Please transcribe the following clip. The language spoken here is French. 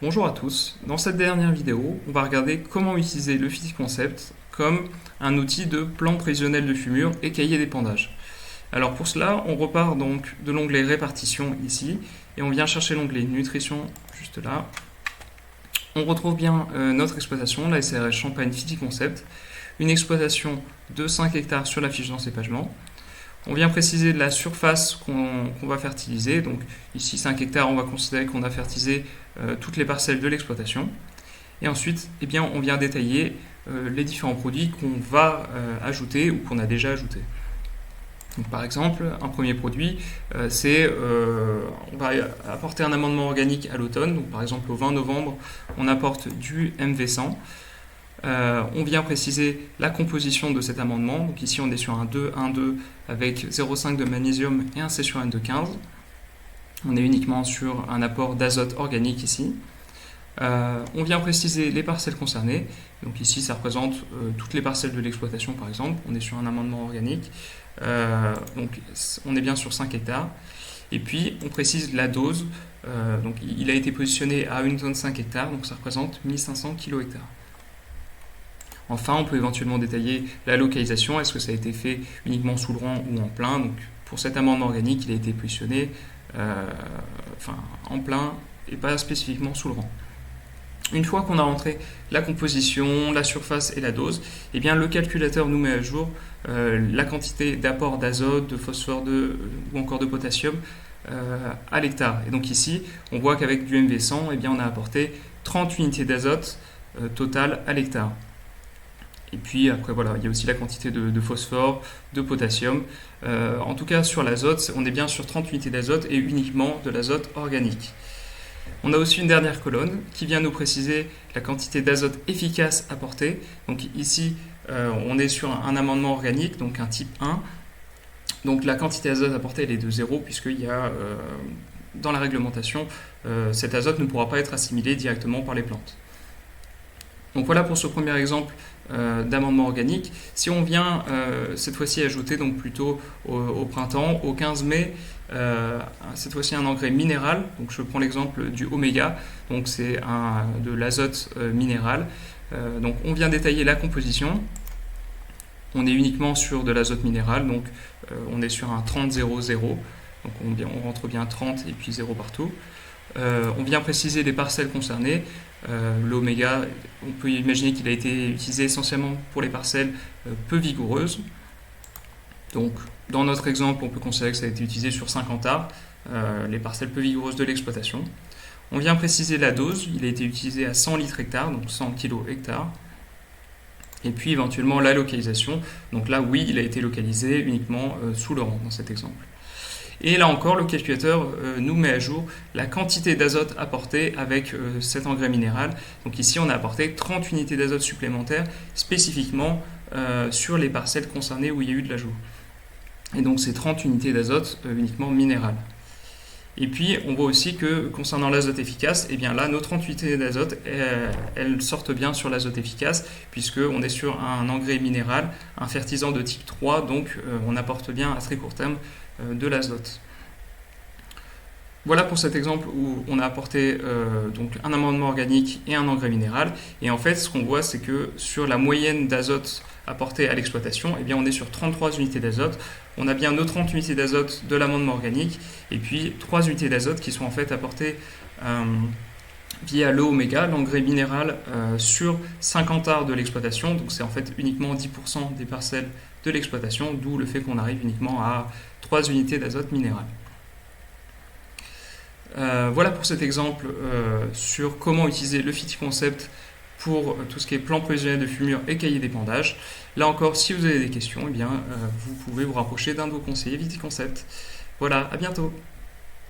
Bonjour à tous, dans cette dernière vidéo, on va regarder comment utiliser le Viticoncept comme un outil de plan prévisionnel de fumure et cahier d'épandage. Alors pour cela, on repart donc de l'onglet répartition ici et on vient chercher l'onglet nutrition juste là. On retrouve bien notre exploitation, la SARL Champagne Viticoncept, une exploitation de 5 hectares sur la fiche d'encépagement. On vient préciser la surface qu'on va fertiliser. Donc ici 5 hectares, on va considérer qu'on a fertilisé toutes les parcelles de l'exploitation. Et ensuite, eh bien, on vient détailler les différents produits qu'on va ajouter ou qu'on a déjà ajoutés. Donc, par exemple, un premier produit, on va apporter un amendement organique à l'automne. Donc, par exemple, au 20 novembre, on apporte du MV100. On vient préciser la composition de cet amendement. Donc ici, on est sur un 2-1-2 avec 0,5 de magnésium et un C/N de 15. On est uniquement sur un apport d'azote organique ici. On vient préciser les parcelles concernées. Donc ici, ça représente toutes les parcelles de l'exploitation, par exemple. On est sur un amendement organique. Donc on est bien sur 5 hectares. Et puis, on précise la dose. Donc il a été positionné à 1,5 hectares, donc ça représente 1500 kHz. Enfin, on peut éventuellement détailler la localisation. Est-ce que ça a été fait uniquement sous le rang ou en plein? Donc, pour cet amendement organique, il a été positionné en plein et pas spécifiquement sous le rang. Une fois qu'on a rentré la composition, la surface et la dose, eh bien, le calculateur nous met à jour la quantité d'apport d'azote, de phosphore ou encore de potassium à l'hectare. Et donc ici, on voit qu'avec du MV100, eh bien, on a apporté 30 unités d'azote total à l'hectare. Et puis après, voilà, il y a aussi la quantité de phosphore, de potassium. En tout cas, sur l'azote, on est bien sur 30 unités d'azote et uniquement de l'azote organique. On a aussi une dernière colonne qui vient nous préciser la quantité d'azote efficace apportée. Donc ici, on est sur un amendement organique, donc un type 1. Donc la quantité d'azote apportée, elle est de 0, puisqu'il y a, dans la réglementation, cet azote ne pourra pas être assimilé directement par les plantes. Donc voilà pour ce premier exemple d'amendement organique. Si on vient cette fois-ci ajouter donc plutôt au printemps, au 15 mai, cette fois-ci un engrais minéral. Donc je prends l'exemple du oméga, donc c'est de l'azote minéral. Donc on vient détailler la composition. On est uniquement sur de l'azote minéral, donc on est sur un 30-0-0. Donc on rentre bien 30 et puis 0 partout. On vient préciser les parcelles concernées. L'oméga, on peut imaginer qu'il a été utilisé essentiellement pour les parcelles peu vigoureuses. Donc, dans notre exemple, on peut considérer que ça a été utilisé sur 50 arts, les parcelles peu vigoureuses de l'exploitation. On vient préciser la dose, il a été utilisé à 100 litres hectare, donc 100 kg hectare. Et puis éventuellement la localisation, donc là oui, il a été localisé uniquement sous le rang dans cet exemple. Et là encore, le calculateur nous met à jour la quantité d'azote apportée avec cet engrais minéral. Donc ici, on a apporté 30 unités d'azote supplémentaires spécifiquement sur les parcelles concernées où il y a eu de l'ajout. Et donc ces 30 unités d'azote uniquement minérales. Et puis, on voit aussi que concernant l'azote efficace, eh bien là, nos 30 unités d'azote, elles sortent bien sur l'azote efficace, puisqu'on est sur un engrais minéral, un fertilisant de type 3, donc on apporte bien à très court terme de l'azote. Voilà pour cet exemple où on a apporté donc un amendement organique et un engrais minéral. Et en fait, ce qu'on voit, c'est que sur la moyenne d'azote apportée à l'exploitation, eh bien, on est sur 33 unités d'azote. On a bien nos 30 unités d'azote de l'amendement organique et puis 3 unités d'azote qui sont en fait apportées via le oméga, l'engrais minéral, sur 50 arts de l'exploitation. Donc c'est en fait uniquement 10% des parcelles de l'exploitation, d'où le fait qu'on arrive uniquement à 3 unités d'azote minéral. Voilà pour cet exemple sur comment utiliser le Viticoncept pour tout ce qui est plan prévisionnel de fumure et cahier d'épandage. Là encore, si vous avez des questions, eh bien, vous pouvez vous rapprocher d'un de vos conseillers Viticoncept. Voilà, à bientôt.